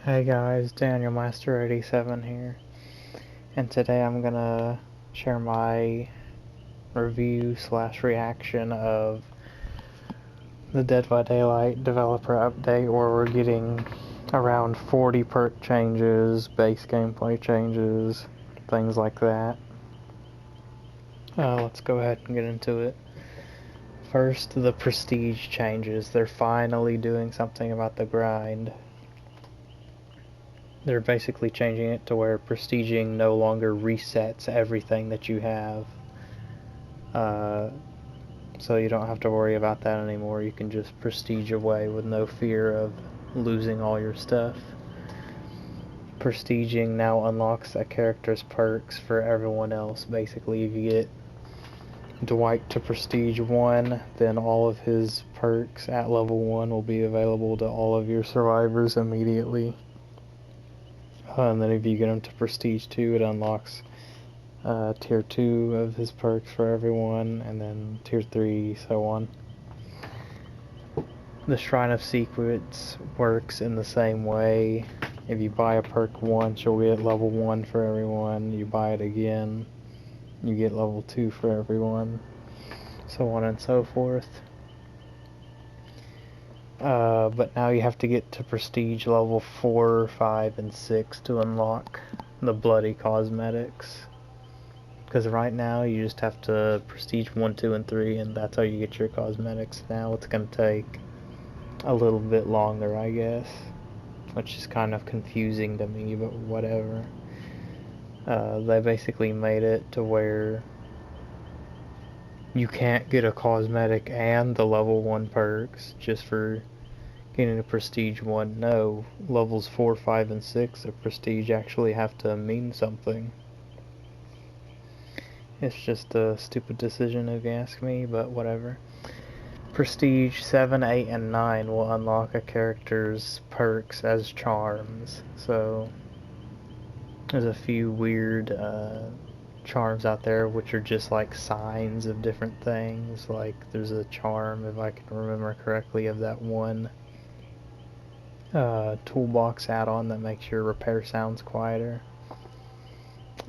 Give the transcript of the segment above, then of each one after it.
Hey guys, Daniel Master 87 here, and today I'm gonna share my review slash reaction of the Dead by Daylight developer update, where we're getting around 40 perk changes, base gameplay changes, things like that. Let's go ahead and get into it. First, the prestige changes. They're finally doing something about the grind. They're basically changing it to where prestiging no longer resets everything that you have. So you don't have to worry about that anymore. You can just prestige away with no fear of losing all your stuff. Prestiging now unlocks a character's perks for everyone else. Basically, if you get Dwight to prestige 1, then all of his perks at level 1 will be available to all of your survivors immediately. And then if you get him to prestige 2, it unlocks tier 2 of his perks for everyone, and then tier 3, so on. The Shrine of Secrets works in the same way. If you buy a perk once, you'll get level 1 for everyone. You buy it again, you get level 2 for everyone, so on and so forth. But now you have to get to prestige level 4, 5, and 6 to unlock the bloody cosmetics. Because right now you just have to prestige 1, 2, and 3, and that's how you get your cosmetics. Now it's going to take a little bit longer, I guess, which is kind of confusing to me, but whatever. They basically made it to where you can't get a cosmetic and the level 1 perks just for getting a prestige 1. No, levels 4, 5, and 6 of prestige actually have to mean something. It's just a stupid decision if you ask me, but whatever. Prestige 7, 8, and 9 will unlock a character's perks as charms. So there's a few weird charms out there which are just like signs of different things. Like there's a charm, if I can remember correctly, of that one toolbox add-on that makes your repair sounds quieter.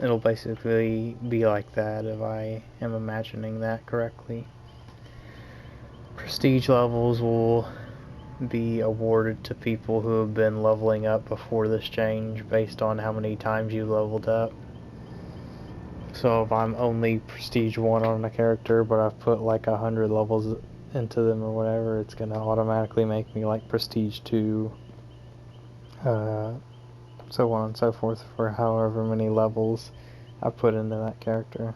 It'll basically be like that if I am imagining that correctly. Prestige levels will be awarded to people who have been leveling up before this change based on how many times you leveled up. So if I'm only prestige 1 on a character, but I've put like 100 levels into them or whatever, it's gonna automatically make me like prestige 2, so on and so forth, for however many levels I put into that character.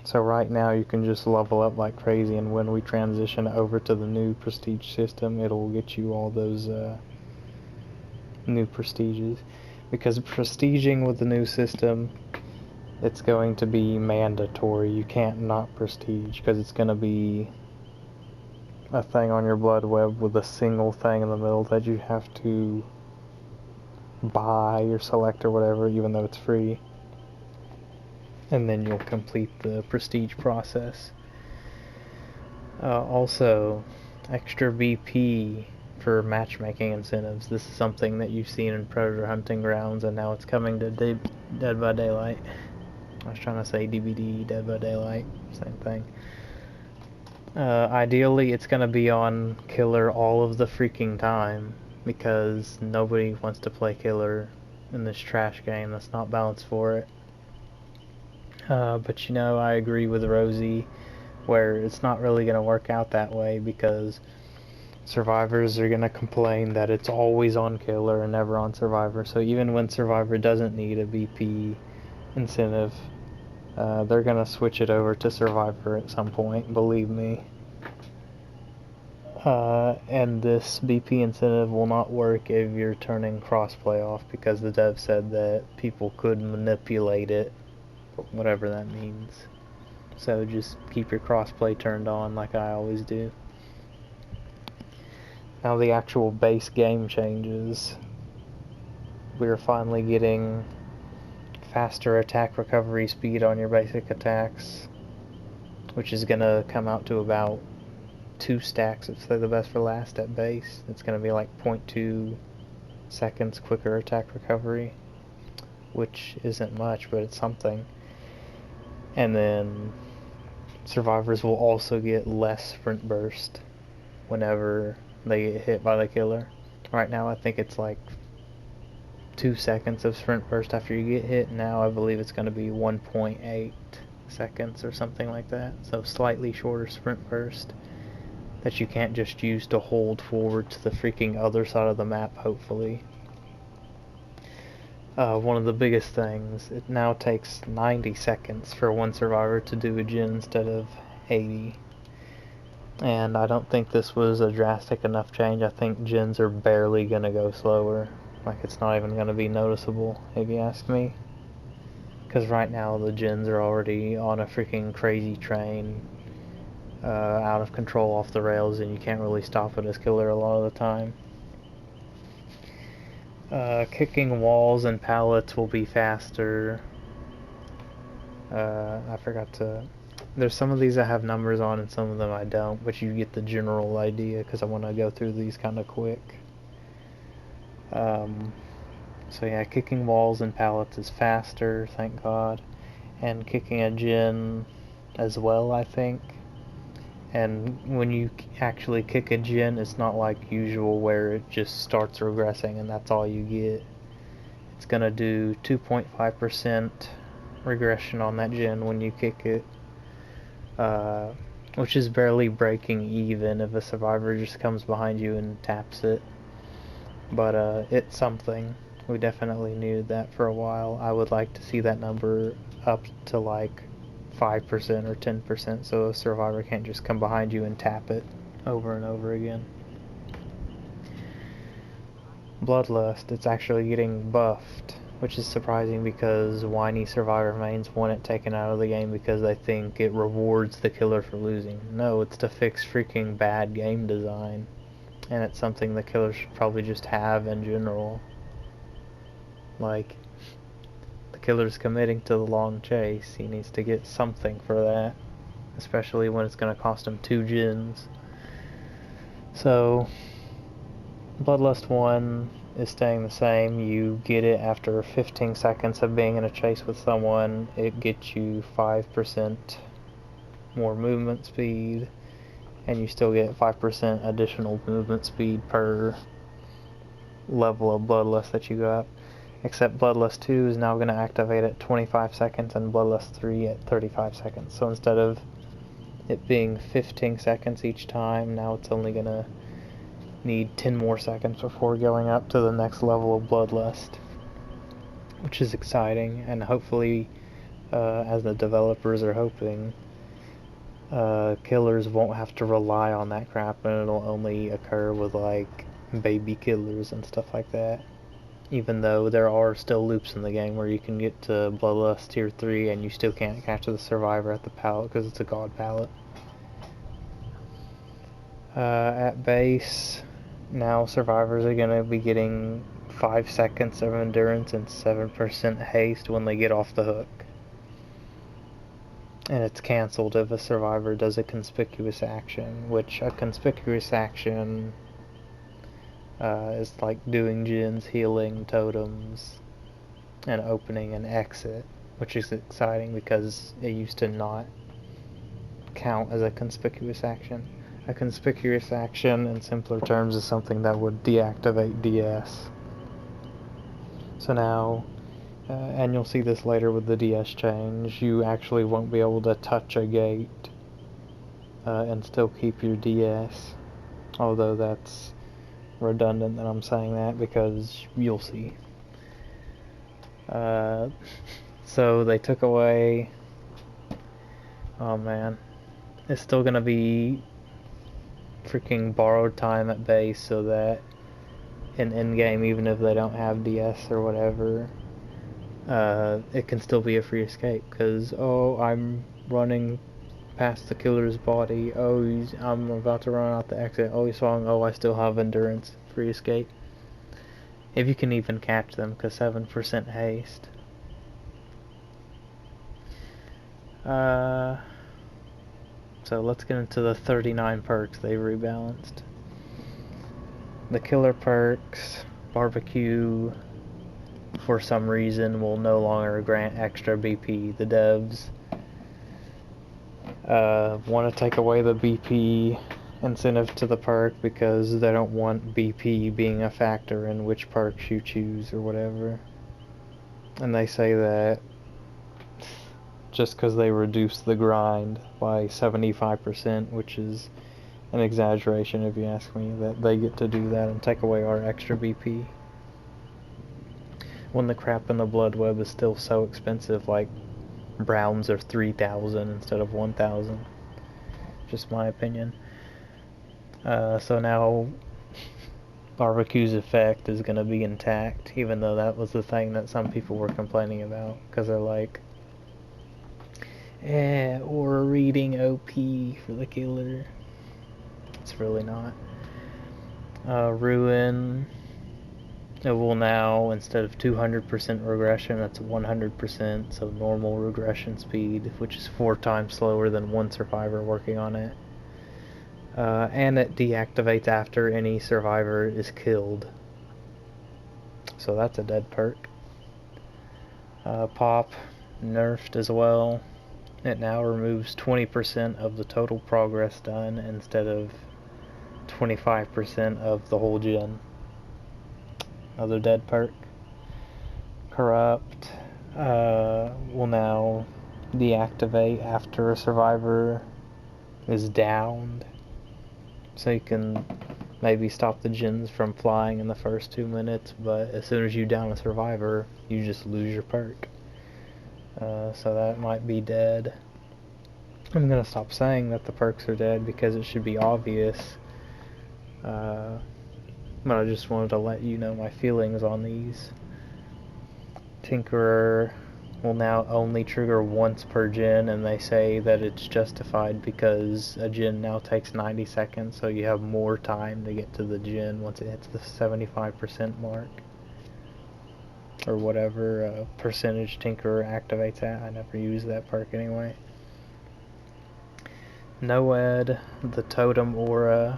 So right now you can just level up like crazy, and when we transition over to the new prestige system, it'll get you all those new prestiges. Because prestiging with the new system, it's going to be mandatory. You can't not prestige, because it's going to be a thing on your blood web with a single thing in the middle that you have to buy or select or whatever, even though it's free. And then you'll complete the prestige process. Also, extra BP for matchmaking incentives. This is something that you've seen in Predator Hunting Grounds, and now it's coming to Dead by Daylight. I was trying to say DVD, Dead by Daylight, same thing. Ideally, it's going to be on Killer all of the freaking time, because nobody wants to play Killer in this trash game that's not balanced for it. But you know, I agree with Rosie, where it's not really going to work out that way, because survivors are going to complain that it's always on Killer and never on Survivor. So even when Survivor doesn't need a BP incentive, they're going to switch it over to Survivor at some point, believe me. And this BP incentive will not work if you're turning crossplay off, because the dev said that people could manipulate it, whatever that means. So just keep your crossplay turned on like I always do. Now the actual base game changes. We're finally getting faster attack recovery speed on your basic attacks, which is gonna come out to about 2 stacks, if they're the best for last at base. It's gonna be like 0.2 seconds quicker attack recovery, which isn't much, but it's something. And then survivors will also get less sprint burst whenever they get hit by the killer. Right now I think it's like 2 seconds of sprint burst after you get hit. Now I believe it's going to be 1.8 seconds or something like that. So slightly shorter sprint burst that you can't just use to hold forward to the freaking other side of the map, hopefully. One of the biggest things, it now takes 90 seconds for one survivor to do a gen instead of 80. And I don't think this was a drastic enough change. I think gens are barely gonna go slower. Like, it's not even gonna be noticeable, if you ask me. Because right now the gens are already on a freaking crazy train, out of control, off the rails, and you can't really stop it as killer a lot of the time. Kicking walls and pallets will be faster. I forgot to... There's some of these I have numbers on and some of them I don't, but you get the general idea because I want to go through these kind of quick. So yeah, kicking walls and pallets is faster, thank God. And kicking a gen as well, I think. And when you actually kick a gen, it's not like usual where it just starts regressing and that's all you get. It's gonna do 2.5% regression on that gen when you kick it. Which is barely breaking even if a survivor just comes behind you and taps it. But it's something. We definitely needed that for a while. I would like to see that number up to like 5% or 10% so a survivor can't just come behind you and tap it over and over again. Bloodlust, it's actually getting buffed, which is surprising because whiny survivor mains want it taken out of the game because they think it rewards the killer for losing. No, it's to fix freaking bad game design, and it's something the killer should probably just have in general. Like, the killer's committing to the long chase, he needs to get something for that, especially when it's going to cost him 2 gens. So Bloodlust 1 is staying the same. You get it after 15 seconds of being in a chase with someone. It gets you 5% more movement speed, and you still get 5% additional movement speed per level of Bloodlust that you got. Except Bloodlust 2 is now going to activate at 25 seconds and Bloodlust 3 at 35 seconds. So instead of it being 15 seconds each time, now it's only going to need 10 more seconds before going up to the next level of Bloodlust, which is exciting. And hopefully, as the developers are hoping, killers won't have to rely on that crap, and it'll only occur with like baby killers and stuff like that. Even though there are still loops in the game where you can get to Bloodlust tier 3 and you still can't catch the survivor at the pallet because it's a god pallet. At base, now survivors are going to be getting 5 seconds of endurance and 7% haste when they get off the hook. And it's cancelled if a survivor does a conspicuous action, which a conspicuous action is like doing gens, healing, totems, and opening an exit, which is exciting because it used to not count as a conspicuous action. A conspicuous action, in simpler terms, is something that would deactivate DS. So now, and you'll see this later with the DS change, you actually won't be able to touch a gate and still keep your DS. Although that's redundant that I'm saying that because you'll see. So they took away... Oh man. It's still gonna be freaking borrowed time at base so that in endgame, even if they don't have DS or whatever, it can still be a free escape because, oh, I'm running past the killer's body, oh, I'm about to run out the exit, oh, he's falling, oh, I still have endurance, free escape. If you can even catch them, because 7% haste. So let's get into the 39 perks they rebalanced. The killer perks, barbecue, for some reason, will no longer grant extra BP. The devs want to take away the BP incentive to the perk because they don't want BP being a factor in which perks you choose or whatever. And they say that just because they reduce the grind by 75%, which is an exaggeration if you ask me, that they get to do that and take away our extra BP. When the crap in the blood web is still so expensive, like browns are 3,000 instead of 1,000. Just my opinion. So now barbecue's effect is going to be intact, even though that was the thing that some people were complaining about, because they're like, or reading OP for the killer. It's really not. Ruin, it will now, instead of 200% regression, that's 100%, so normal regression speed, which is 4 times slower than one survivor working on it. And it deactivates after any survivor is killed. So that's a dead perk. Pop, nerfed as well. It now removes 20% of the total progress done instead of 25% of the whole gen. Another dead perk. Corrupt will now deactivate after a survivor is downed. So you can maybe stop the gens from flying in the first 2 minutes, but as soon as you down a survivor, you just lose your perk. So that might be dead. I'm gonna stop saying that the perks are dead because it should be obvious. But I just wanted to let you know my feelings on these. Tinkerer will now only trigger once per gen, and they say that it's justified because a gen now takes 90 seconds, so you have more time to get to the gen once it hits the 75% mark. Or whatever percentage Tinkerer activates at. I never use that perk anyway. Noed, the totem aura,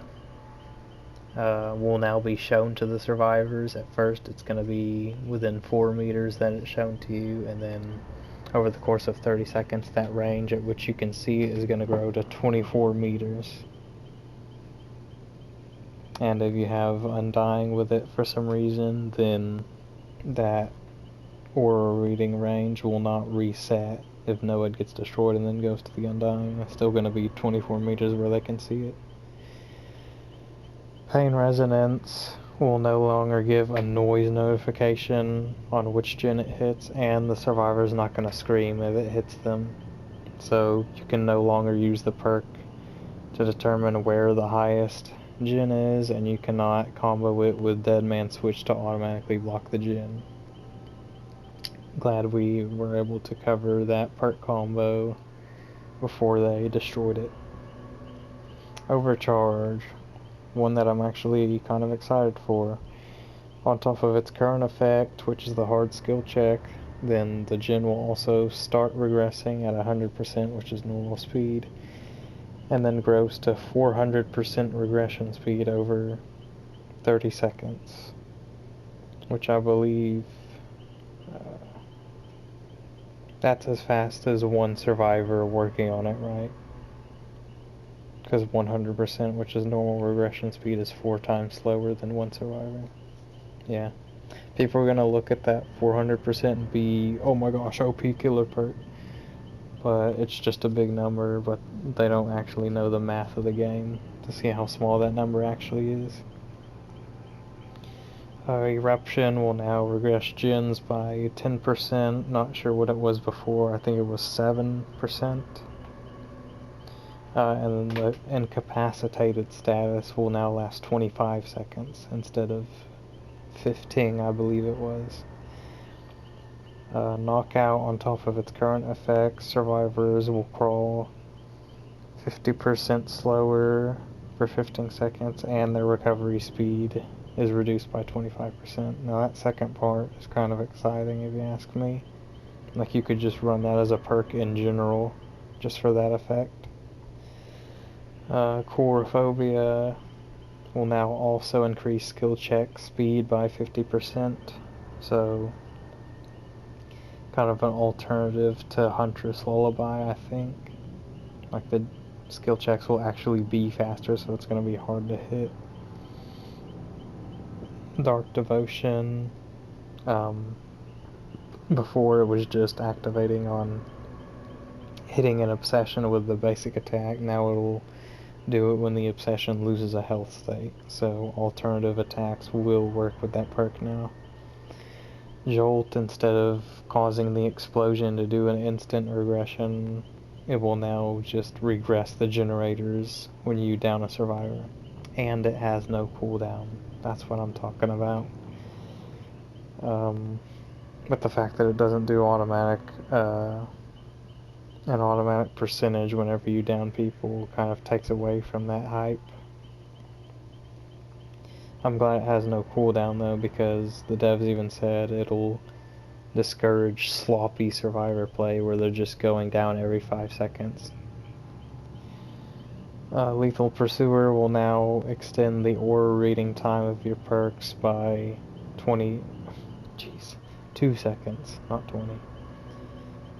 will now be shown to the survivors. At first it's going to be within 4 meters that it's shown to you, and then over the course of 30 seconds that range at which you can see it is going to grow to 24 meters. And if you have Undying with it for some reason, then that aura reading range will not reset if Noed gets destroyed and then goes to the Undying. It's still going to be 24 meters where they can see it. Pain Resonance will no longer give a noise notification on which gen it hits, and the survivor's not going to scream if it hits them. So you can no longer use the perk to determine where the highest gen is, and you cannot combo it with Dead Man Switch to automatically block the gen. Glad we were able to cover that perk combo before they destroyed it. Overcharge, one that I'm actually kind of excited for. On top of its current effect, which is the hard skill check, then the gen will also start regressing at 100%, which is normal speed, and then grows to 400% regression speed over 30 seconds, which I believe that's as fast as one survivor working on it, right? Because 100%, which is normal regression speed, is 4 times slower than one survivor. Yeah. People are going to look at that 400% and be, oh my gosh, OP killer perk. But it's just a big number, but they don't actually know the math of the game to see how small that number actually is. Eruption will now regress gens by 10%. Not sure what it was before. I think it was 7%. And the incapacitated status will now last 25 seconds instead of 15, I believe it was. Knockout, on top of its current effects, survivors will crawl 50% slower for 15 seconds, and their recovery speed is reduced by 25%. Now that second part is kind of exciting if you ask me. Like, you could just run that as a perk in general, just for that effect. Chorophobia will now also increase skill check speed by 50%, so kind of an alternative to Huntress Lullaby, I think. Like, the skill checks will actually be faster, so it's going to be hard to hit. Dark Devotion, before it was just activating on hitting an obsession with the basic attack. Now it'll do it when the obsession loses a health state, so alternative attacks will work with that perk now. Jolt, instead of causing the explosion to do an instant regression, it will now just regress the generators when you down a survivor. And it has no cooldown. That's what I'm talking about. But the fact that it doesn't do automatic, an automatic percentage whenever you down people kind of takes away from that hype. I'm glad it has no cooldown though, because the devs even said it'll discourage sloppy survivor play where they're just going down every 5 seconds. Lethal Pursuer will now extend the aura reading time of your perks by 2 seconds, not 20.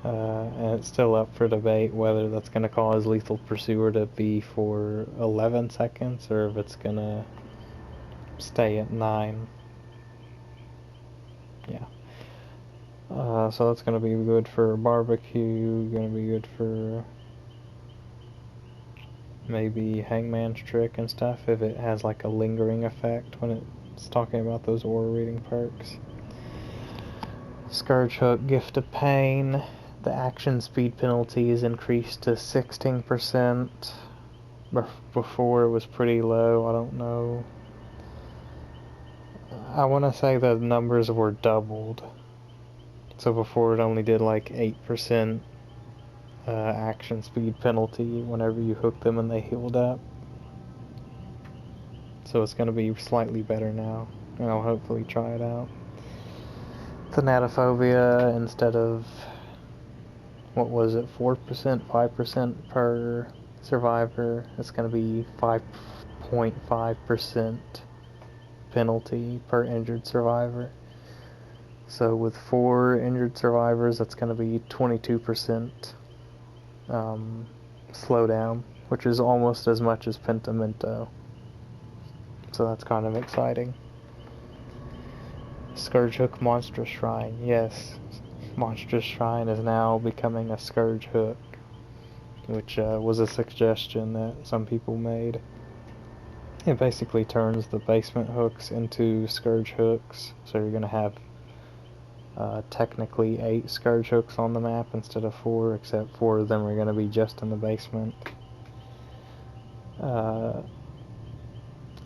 And it's still up for debate whether that's going to cause Lethal Pursuer to be for 11 seconds or if it's going to stay at 9. Yeah. So that's going to be good for barbecue, going to be good for maybe Hangman's Trick and stuff if it has like a lingering effect when it's talking about those aura reading perks. Scourge Hook, Gift of Pain. The action speed penalty is increased to 16%. Before it was pretty low, I don't know. I want to say the numbers were doubled. So before it only did like 8% action speed penalty whenever you hooked them and they healed up. So it's going to be slightly better now, and I'll hopefully try it out. Thanatophobia, instead of, what was it, 4%, 5% per survivor, it's going to be 5.5% penalty per injured survivor. So with 4 injured survivors, that's going to be 22% slowdown, which is almost as much as Pentimento. So that's kind of exciting. Scourge Hook Monstrous Shrine. Yes, Monstrous Shrine is now becoming a Scourge Hook, which was a suggestion that some people made. It basically turns the basement hooks into Scourge Hooks, so you're going to have technically 8 Scourge Hooks on the map instead of 4, except 4 of them are going to be just in the basement.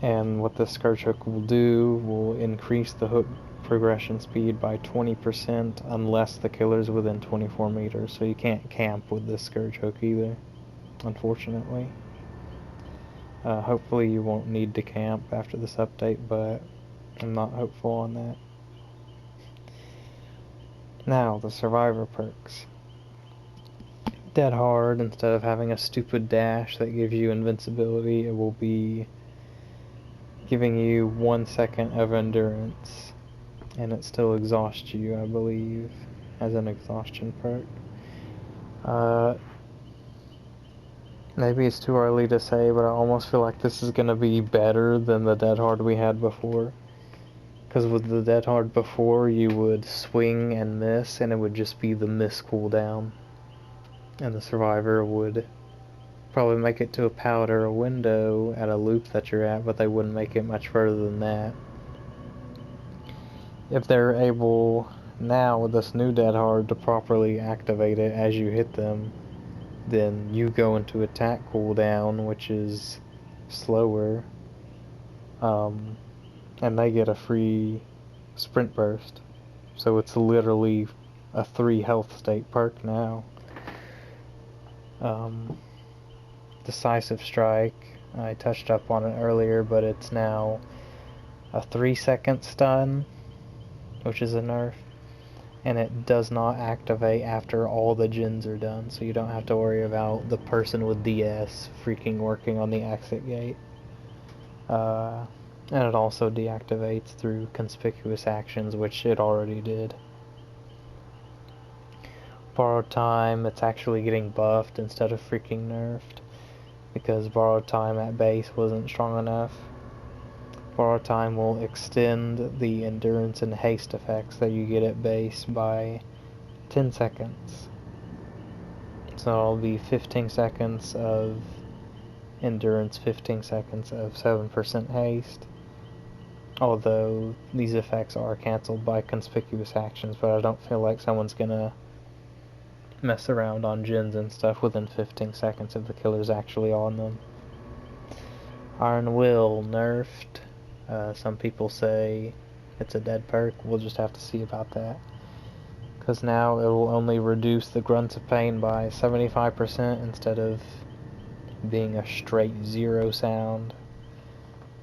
And what the Scourge Hook will do will increase the hook progression speed by 20% unless the killer's within 24 meters, so you can't camp with this Scourge Hook either, unfortunately. Hopefully you won't need to camp after this update, but I'm not hopeful on that. Now, the survivor perks. Dead Hard, instead of having a stupid dash that gives you invincibility, it will be giving you 1 second of endurance, and it still exhausts you, I believe, as an exhaustion perk. Maybe it's too early to say, but I almost feel like this is going to be better than the Dead Hard we had before. Because with the Dead Hard before, you would swing and miss, and it would just be the miss cooldown. And the survivor would probably make it to a pallet or a window at a loop that you're at, but they wouldn't make it much further than that. If they're able now with this new Dead Hard to properly activate it as you hit them, then you go into attack cooldown, which is slower, and they get a free sprint burst. So it's literally a 3 health state perk now. Decisive Strike, I touched up on it earlier, but it's now a 3-second stun, which is a nerf, and it does not activate after all the gens are done, so you don't have to worry about the person with DS freaking working on the exit gate. And it also deactivates through conspicuous actions, which it already did. Borrowed time, it's actually getting buffed instead of freaking nerfed, because borrowed time at base wasn't strong enough. Borrowed time will extend the endurance and haste effects that you get at base by 10 seconds. So it'll be 15 seconds of endurance, 15 seconds of 7% haste. Although these effects are cancelled by conspicuous actions, but I don't feel like someone's gonna mess around on gens and stuff within 15 seconds if the killer's actually on them. Iron Will nerfed. Some people say it's a dead perk. We'll just have to see about that. Because now it will only reduce the grunts of pain by 75% instead of being a straight 0 sound.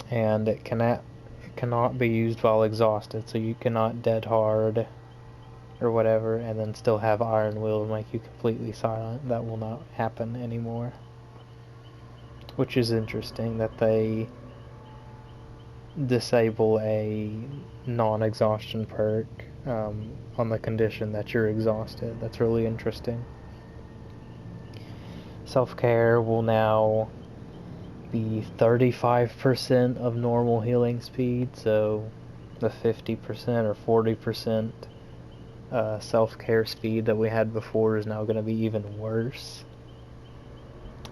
And it cannot be used while exhausted, so you cannot dead hard or whatever and then still have Iron Will and make you completely silent. That will not happen anymore. Which is interesting that they disable a non-exhaustion perk on the condition that you're exhausted. That's really interesting. Self-care will now be 35% of normal healing speed, so the 50% or 40% self-care speed that we had before is now going to be even worse.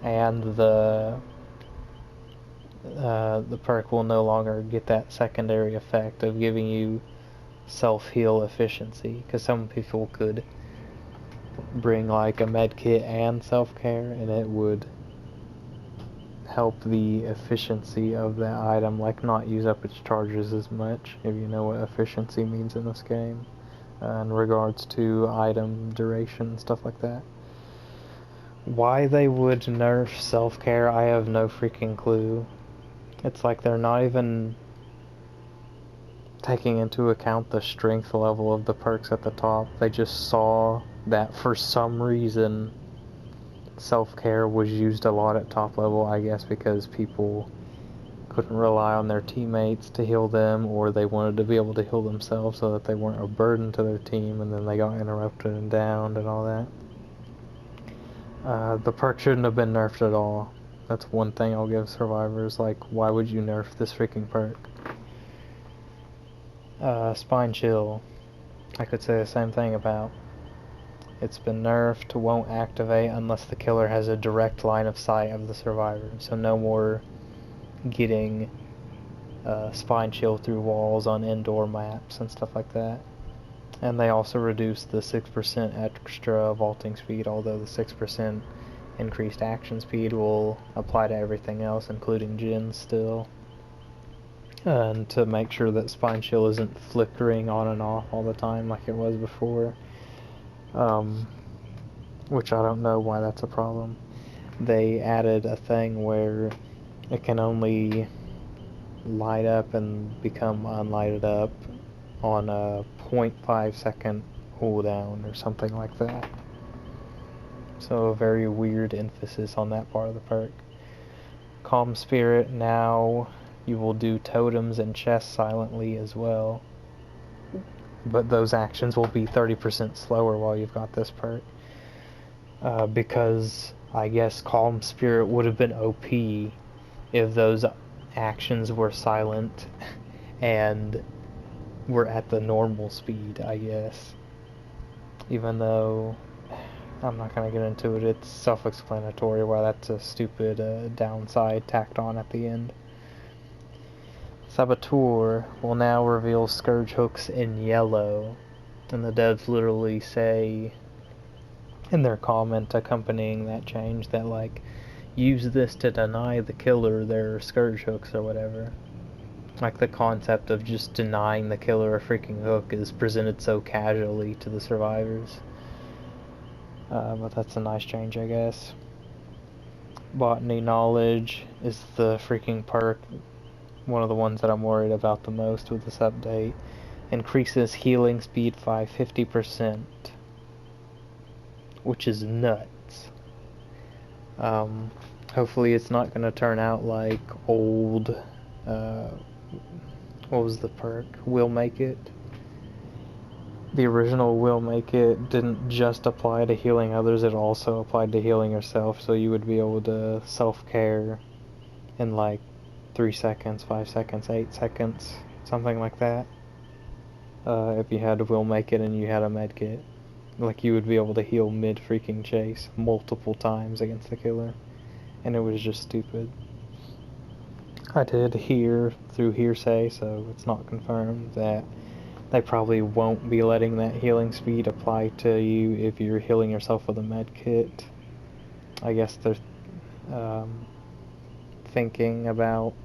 And the perk will no longer get that secondary effect of giving you self-heal efficiency, because some people could bring like a med kit and self-care and it would help the efficiency of that item, like not use up its charges as much, if you know what efficiency means in this game, in regards to item duration and stuff like that. Why they would nerf self-care, I have no freaking clue. It's like they're not even taking into account the strength level of the perks at the top. They just saw that for some reason self-care was used a lot at top level, I guess because people couldn't rely on their teammates to heal them, or they wanted to be able to heal themselves so that they weren't a burden to their team, and then they got interrupted and downed and all that. The perk shouldn't have been nerfed at all. That's one thing I'll give survivors, like, why would you nerf this freaking perk? Spine Chill, I could say the same thing about. It's been nerfed, won't activate unless the killer has a direct line of sight of the survivor. So no more getting Spine Chill through walls on indoor maps and stuff like that. And they also reduced the 6% extra vaulting speed, although the 6% increased action speed will apply to everything else, including gens still. And to make sure that Spine Chill isn't flickering on and off all the time like it was before. Which I don't know why that's a problem. They added a thing where it can only light up and become unlighted up on a 0.5 second cooldown or something like that. So a very weird emphasis on that part of the perk. Calm Spirit, now you will do totems and chests silently as well. But those actions will be 30% slower while you've got this perk. Because I guess Calm Spirit would have been OP if those actions were silent and were at the normal speed, I guess. Even though I'm not going to get into it, it's self-explanatory why that's a stupid downside tacked on at the end. Saboteur will now reveal Scourge hooks in yellow, and the devs literally say in their comment accompanying that change that, like, use this to deny the killer their Scourge hooks or whatever. Like, the concept of just denying the killer a freaking hook is presented so casually to the survivors. But that's a nice change, I guess. Botany Knowledge is the freaking perk, one of the ones that I'm worried about the most with this update. Increases healing speed by 50%, which is nuts. Hopefully it's not going to turn out like old what was the perk? Will Make It. The original Will Make It didn't just apply to healing others, it also applied to healing yourself, so you would be able to self-care in like 3 seconds, 5 seconds, 8 seconds, something like that. If you had Will Make It and you had a medkit. Like, you would be able to heal mid-freaking chase multiple times against the killer. And it was just stupid. I did hear through hearsay, so it's not confirmed, that they probably won't be letting that healing speed apply to you if you're healing yourself with a medkit. I guess they're thinking about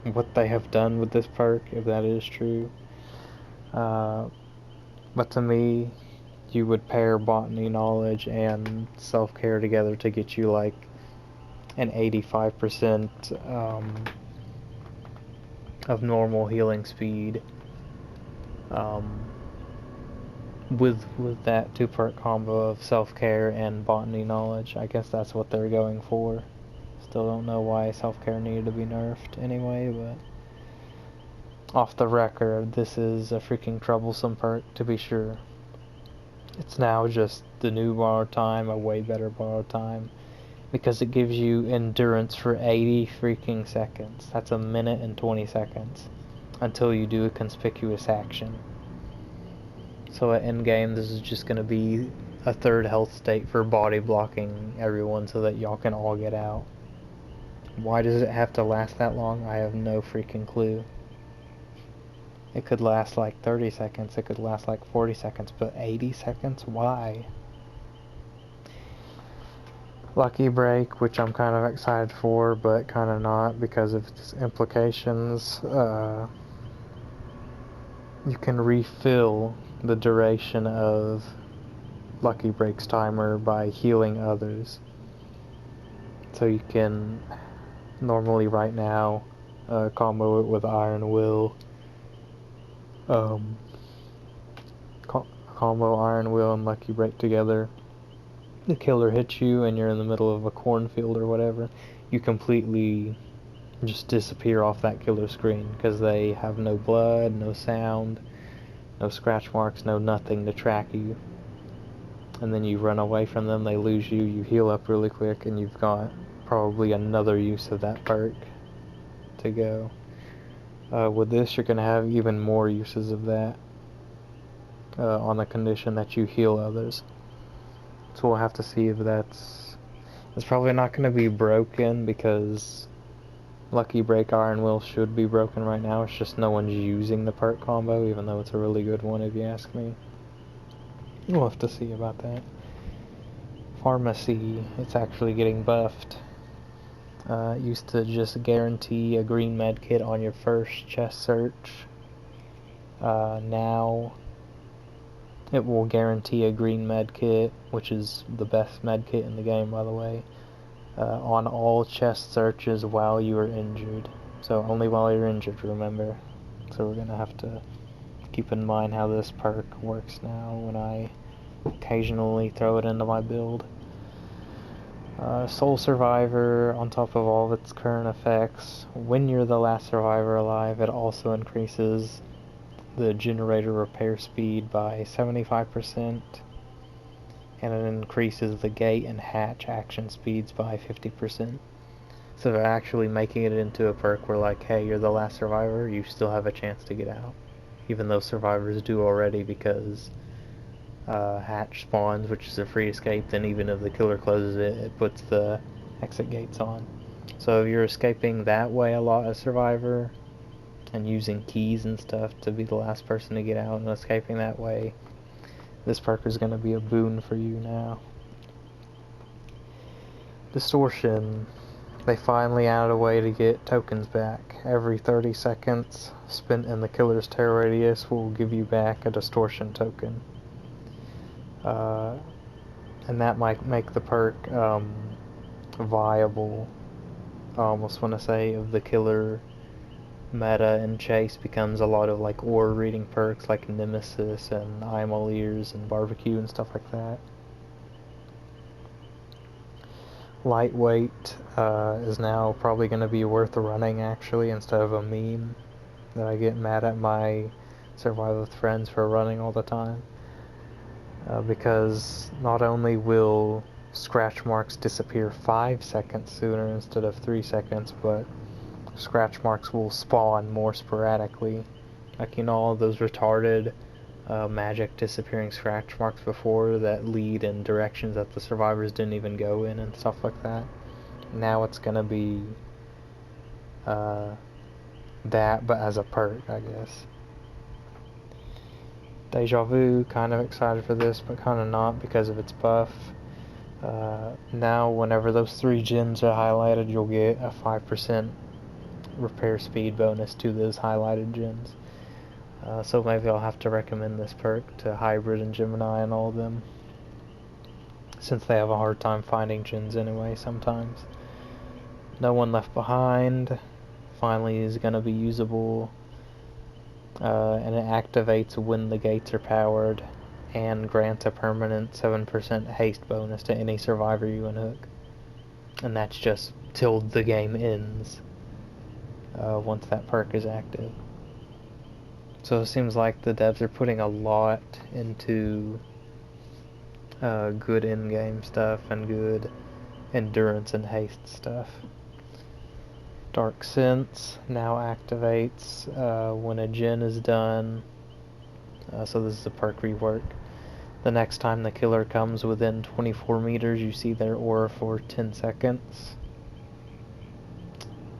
what they have done with this perk, if that is true. But to me, you would pair botany knowledge and self-care together to get you like an 85% of normal healing speed. With that 2-perk combo of self-care and botany knowledge. I guess that's what they're going for. Still don't know why self-care needed to be nerfed anyway, but off the record, this is a freaking troublesome perk, to be sure. It's now just the new borrowed time, a way better borrowed time, because it gives you endurance for 80 freaking seconds. That's a minute and 20 seconds until you do a conspicuous action. So at endgame, this is just going to be a 3rd health state for body blocking everyone so that y'all can all get out. Why does it have to last that long? I have no freaking clue. It could last like 30 seconds, it could last like 40 seconds, but 80 seconds? Why? Lucky Break, which I'm kind of excited for, but kind of not because of its implications. You can refill the duration of Lucky Break's timer by healing others. So you can normally right now combo it with Iron Will. Combo Iron Will and Lucky Break together. The killer hits you and you're in the middle of a cornfield or whatever. You completely just disappear off that killer screen because they have no blood, no sound, no scratch marks, no nothing to track you. And then you run away from them, they lose you, you heal up really quick, and you've got probably another use of that perk to go. With this, you're going to have even more uses of that on the condition that you heal others. So we'll have to see if that's... It's probably not going to be broken because Lucky Break Iron Will should be broken right now. It's just no one's using the perk combo, even though it's a really good one if you ask me. We'll have to see about that. Pharmacy, it's actually getting buffed. It used to just guarantee a green medkit on your first chest search. Now it will guarantee a green medkit, which is the best medkit in the game, by the way, on all chest searches while you are injured. So only while you're injured, remember. So we're gonna have to keep in mind how this perk works now when I occasionally throw it into my build. Soul Survivor, on top of all of its current effects, when you're the last survivor alive, it also increases the generator repair speed by 75%, and it increases the gate and hatch action speeds by 50%. So they're actually making it into a perk where, like, hey, you're the last survivor, you still have a chance to get out. Even though survivors do already, because hatch spawns, which is a free escape, then even if the killer closes it, it puts the exit gates on. So if you're escaping that way a lot as survivor, and using keys and stuff to be the last person to get out and escaping that way, this perk is going to be a boon for you now. Distortion. They finally added a way to get tokens back. Every 30 seconds spent in the killer's terror radius will give you back a distortion token. And that might make the perk viable. I almost want to say if the killer meta and chase becomes a lot of like aura reading perks like Nemesis and I'm All Ears and Barbecue and stuff like that. lightweight is now probably going to be worth running, actually, instead of a meme that I get mad at my Survive with Friends for running all the time. Because not only will scratch marks disappear 5 seconds sooner instead of 3 seconds, but scratch marks will spawn more sporadically. Like, you know, all those retarded magic disappearing scratch marks before that lead in directions that the survivors didn't even go in and stuff like that. Now it's gonna be that, but as a perk, I guess. Deja Vu, kind of excited for this, but kind of not because of its buff. Now, whenever those 3 gens are highlighted, you'll get a 5% repair speed bonus to those highlighted gens. So maybe I'll have to recommend this perk to Hybrid and Gemini and all of them, since they have a hard time finding gens anyway sometimes. No One Left Behind finally is going to be usable, and it activates when the gates are powered and grants a permanent 7% haste bonus to any survivor you unhook. And that's just till the game ends, once that perk is active. So it seems like the devs are putting a lot into good in-game stuff and good endurance and haste stuff. Dark Sense now activates when a gen is done, so this is a perk rework. The next time the killer comes within 24 meters, you see their aura for 10 seconds.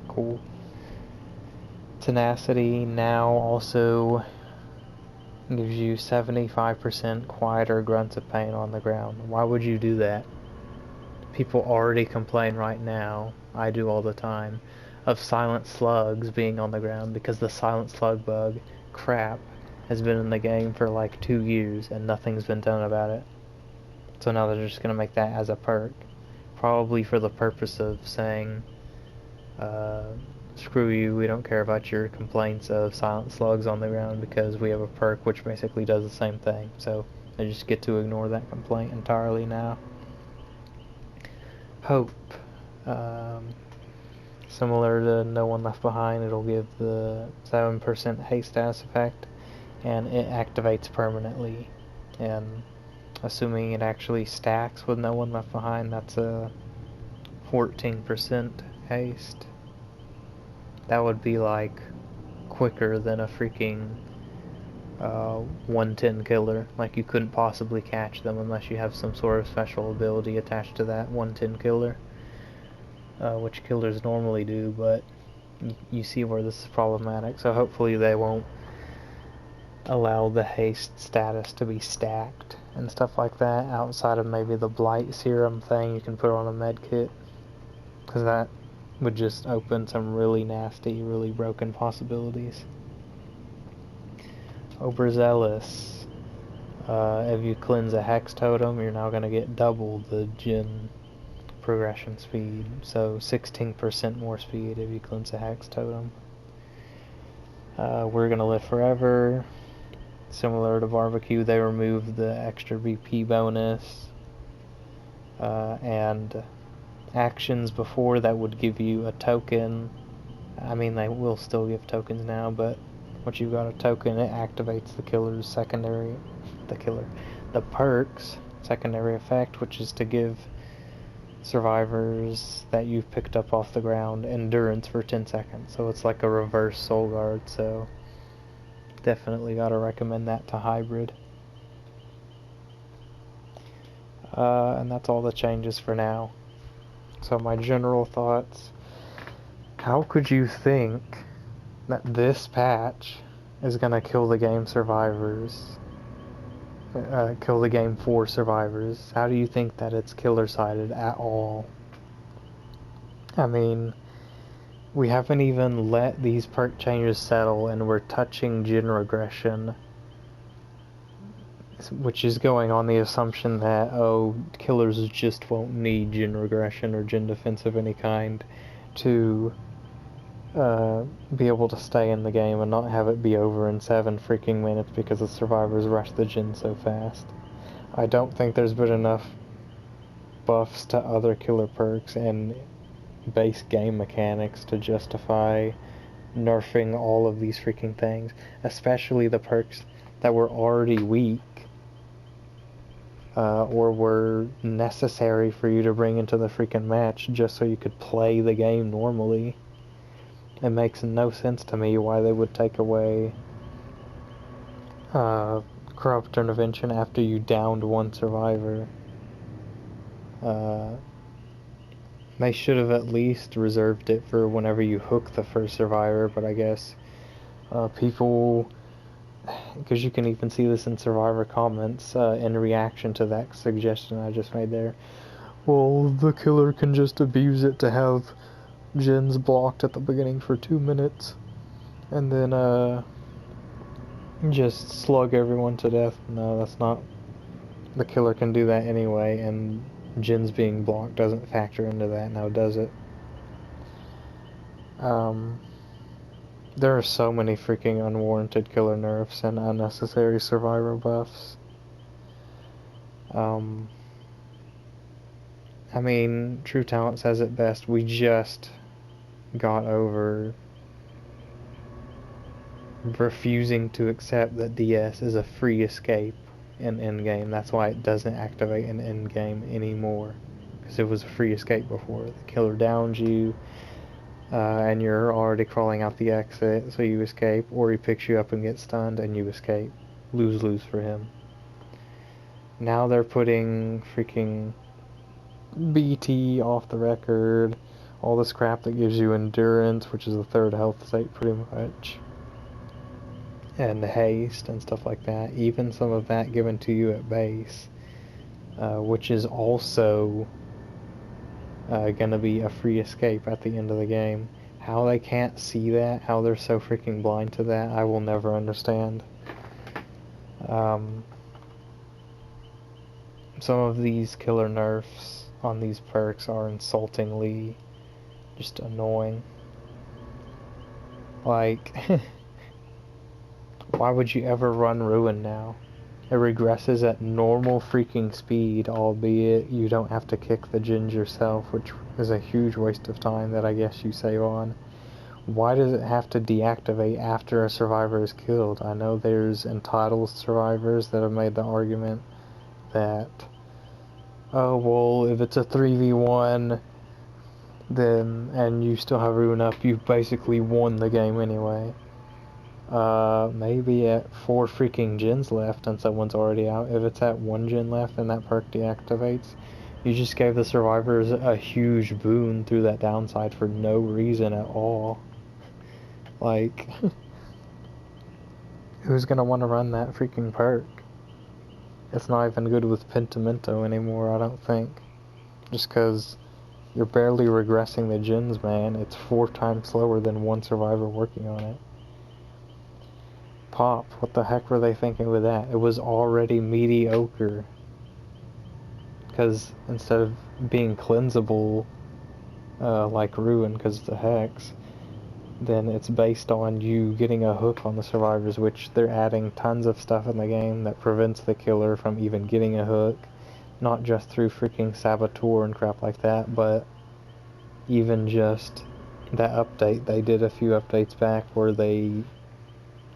Cool. Tenacity now also gives you 75% quieter grunts of pain on the ground. Why would you do that? People already complain right now, I do all the time, of silent slugs being on the ground because the silent slug bug crap has been in the game for like 2 years and nothing's been done about it. So now they're just going to make that as a perk, probably for the purpose of saying, screw you, we don't care about your complaints of silent slugs on the ground because we have a perk which basically does the same thing. So they just get to ignore that complaint entirely now. Hope. Similar to No One Left Behind, it'll give the 7% haste status effect, and it activates permanently. And assuming it actually stacks with No One Left Behind, that's a 14% haste. That would be like quicker than a freaking 110 killer. Like, you couldn't possibly catch them unless you have some sort of special ability attached to that 110 killer, which killers normally do, but you see where this is problematic. So hopefully they won't allow the haste status to be stacked and stuff like that, outside of maybe the blight serum thing you can put on a med kit, because that would just open some really nasty, really broken possibilities. Overzealous. If you cleanse a hex totem, you're now going to get double the gen progression speed, so 16% more speed if you cleanse a hex totem. We're going to live forever. Similar to barbecue, they removed the extra BP bonus, and actions before that would give you a token. I mean, they will still give tokens now, but once you've got a token, it activates the perk's secondary effect, which is to give survivors that you've picked up off the ground endurance for 10 seconds. So it's like a reverse soul guard, so definitely gotta recommend that to Hybrid. And that's all the changes for now. So my general thoughts: how could you think that this patch is gonna kill the game kill the game for survivors? How do you think that it's killer sided at all? I mean, we haven't even let these perk changes settle and we're touching gen regression, which is going on the assumption that, oh, killers just won't need gen regression or gen defense of any kind to be able to stay in the game and not have it be over in 7 freaking minutes because the survivors rush the gen so fast. I don't think there's been enough buffs to other killer perks and base game mechanics to justify nerfing all of these freaking things, especially the perks that were already weak or were necessary for you to bring into the freaking match just so you could play the game normally. It makes no sense to me why they would take away corrupt intervention after you downed one survivor. They should have at least reserved it for whenever you hook the first survivor, but I guess people, because you can even see this in survivor comments in reaction to that suggestion I just made there. Well, the killer can just abuse it to have gens blocked at the beginning for 2 minutes and then just slug everyone to death. No, that's not. The killer can do that anyway, and gens being blocked doesn't factor into that now, does it? There are so many freaking unwarranted killer nerfs and unnecessary survivor buffs. I mean, True Talent says it best. We just got over refusing to accept that DS is a free escape in endgame. That's why it doesn't activate in endgame anymore, because it was a free escape before. The killer downs you and you're already crawling out the exit, so you escape, or he picks you up and gets stunned and you escape. Lose-lose for him. Now they're putting freaking BT off the record, all this crap that gives you endurance, which is the third health state pretty much, and haste and stuff like that. Even some of that given to you at base, which is also gonna be a free escape at the end of the game. How they can't see that, how they're so freaking blind to that, I will never understand. Some of these killer nerfs on these perks are insultingly just annoying. Like, why would you ever run Ruin now? It regresses at normal freaking speed, albeit you don't have to kick the gens yourself, which is a huge waste of time that I guess you save on. Why does it have to deactivate after a survivor is killed? I know there's entitled survivors that have made the argument that, oh, well, if it's a 3v1, then, and you still have Ruin up, you've basically won the game anyway. Maybe at 4 freaking gens left and someone's already out. If it's at 1 gen left and that perk deactivates, you just gave the survivors a huge boon through that downside for no reason at all. Like, who's gonna want to run that freaking perk? It's not even good with Pentimento anymore, I don't think. Just cause you're barely regressing the gens, man. It's 4 times slower than one survivor working on it. Pop, what the heck were they thinking with that? It was already mediocre. Because instead of being cleansable like Ruin, because it's a hex, then it's based on you getting a hook on the survivors, which they're adding tons of stuff in the game that prevents the killer from even getting a hook. Not just through freaking Saboteur and crap like that, but even just that update. They did a few updates back where they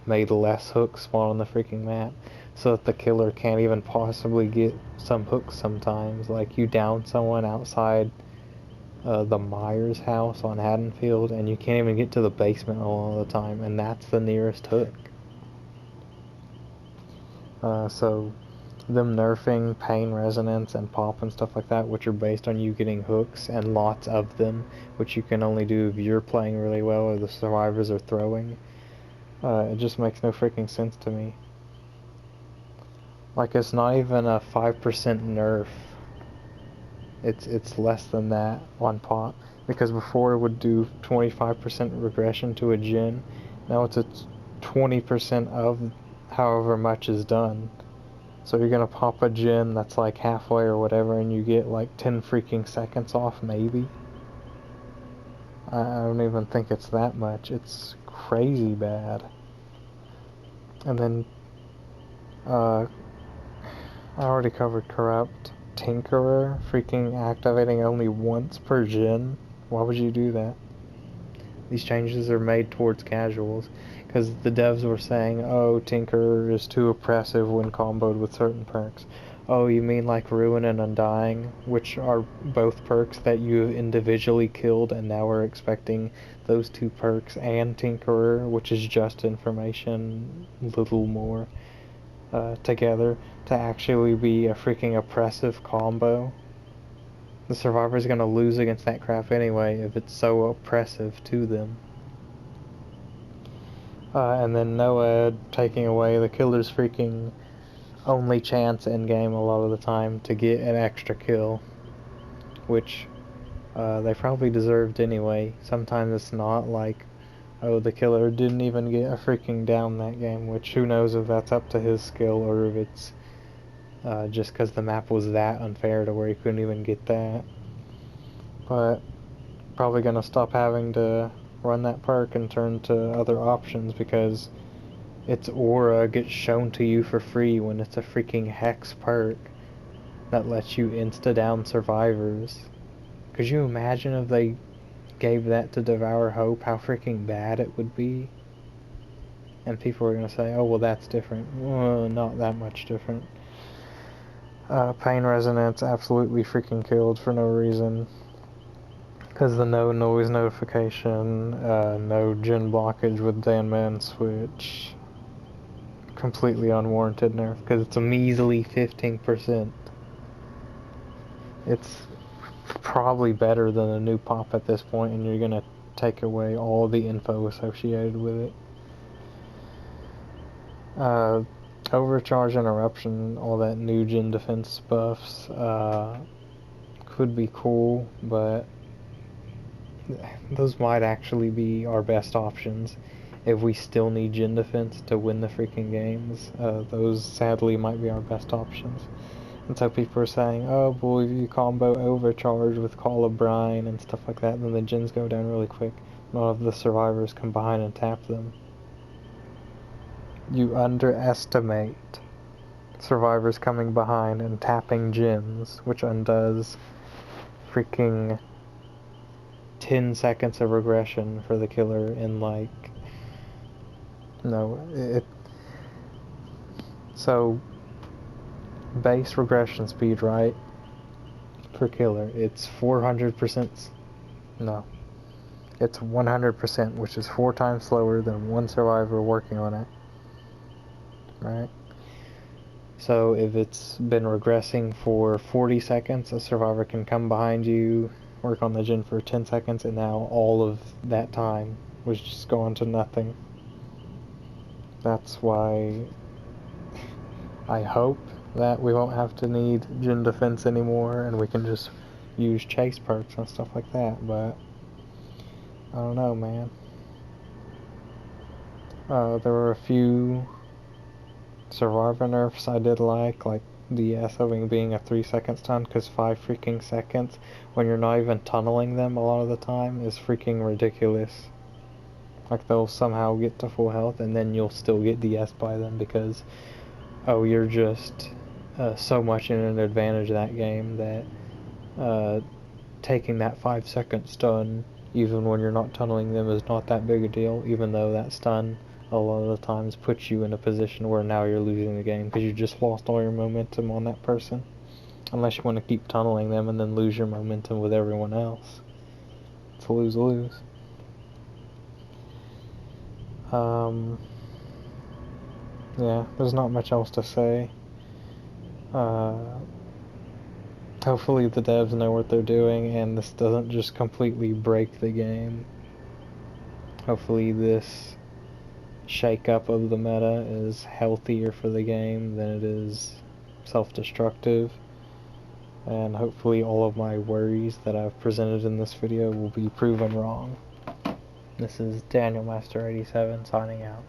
made less hooks spawn on the freaking map, so that the killer can't even possibly get some hooks sometimes. Like, you down someone outside the Myers house on Haddonfield, and you can't even get to the basement all the time, and that's the nearest hook. So them nerfing Pain Resonance and Pop and stuff like that, which are based on you getting hooks and lots of them, which you can only do if you're playing really well or the survivors are throwing. It just makes no freaking sense to me. Like, it's not even a 5% nerf. It's less than that on Pop. Because before it would do 25% regression to a gen. Now it's a 20% of however much is done. So you're gonna pop a gen that's like halfway or whatever, and you get like 10 freaking seconds off, maybe. I don't even think it's that much. It's crazy bad. And then I already covered Corrupt. Tinkerer freaking activating only once per gen. Why would you do that? These changes are made towards casuals, because the devs were saying, oh, Tinkerer is too oppressive when comboed with certain perks. Oh, you mean like Ruin and Undying, which are both perks that you individually killed, and now we're expecting those two perks and Tinkerer, which is just information, little more, together to actually be a freaking oppressive combo. The survivor's gonna lose against that crap anyway if it's so oppressive to them. And then Noah taking away the killer's freaking only chance in game a lot of the time to get an extra kill, which they probably deserved anyway. Sometimes it's not like, oh, the killer didn't even get a freaking down that game, which who knows if that's up to his skill or if it's just because the map was that unfair to where he couldn't even get that. But probably gonna stop having to run that perk and turn to other options, because its aura gets shown to you for free when it's a freaking hex perk that lets you insta-down survivors. Could you imagine if they gave that to Devour Hope, how freaking bad it would be? And people are gonna say, oh, well, that's different. Well, not that much different. Pain Resonance absolutely freaking killed for no reason. Because the no noise notification, no gen blockage with Dan switch. Completely unwarranted nerf, because it's a measly 15%. It's probably better than a new pop at this point, and you're gonna take away all the info associated with it. Overcharge interruption, all that new gen defense buffs, could be cool, but those might actually be our best options if we still need gen defense to win the freaking games. Those sadly might be our best options. And so people are saying, oh boy, if you combo Overcharge with Call of Brine and stuff like that, then the gens go down really quick. None of the survivors come behind and tap them. You underestimate survivors coming behind and tapping gens, which undoes freaking 10 seconds of regression for the killer in like... So, base regression speed, right, per killer, it's 400%, no, it's 100%, which is 4 times slower than one survivor working on it, right? So if it's been regressing for 40 seconds, a survivor can come behind you, work on the gen for 10 seconds, and now all of that time was just going to nothing. That's why I hope that we won't have to need gen defense anymore and we can just use chase perks and stuff like that, but I don't know, man. There were a few survivor nerfs I did like de-essoing being a 3-second stun, because 5 freaking seconds when you're not even tunneling them a lot of the time is freaking ridiculous. Like, they'll somehow get to full health and then you'll still get de-essed by them because, oh, you're just so much in an advantage of that game that taking that 5-second stun, even when you're not tunneling them, is not that big a deal, even though that stun a lot of the times puts you in a position where now you're losing the game because you just lost all your momentum on that person. Unless you want to keep tunneling them and then lose your momentum with everyone else. It's a lose-lose. Yeah, there's not much else to say. Hopefully the devs know what they're doing and this doesn't just completely break the game. Hopefully this shake-up of the meta is healthier for the game than it is self-destructive. And hopefully all of my worries that I've presented in this video will be proven wrong. This is Daniel Master 87 signing out.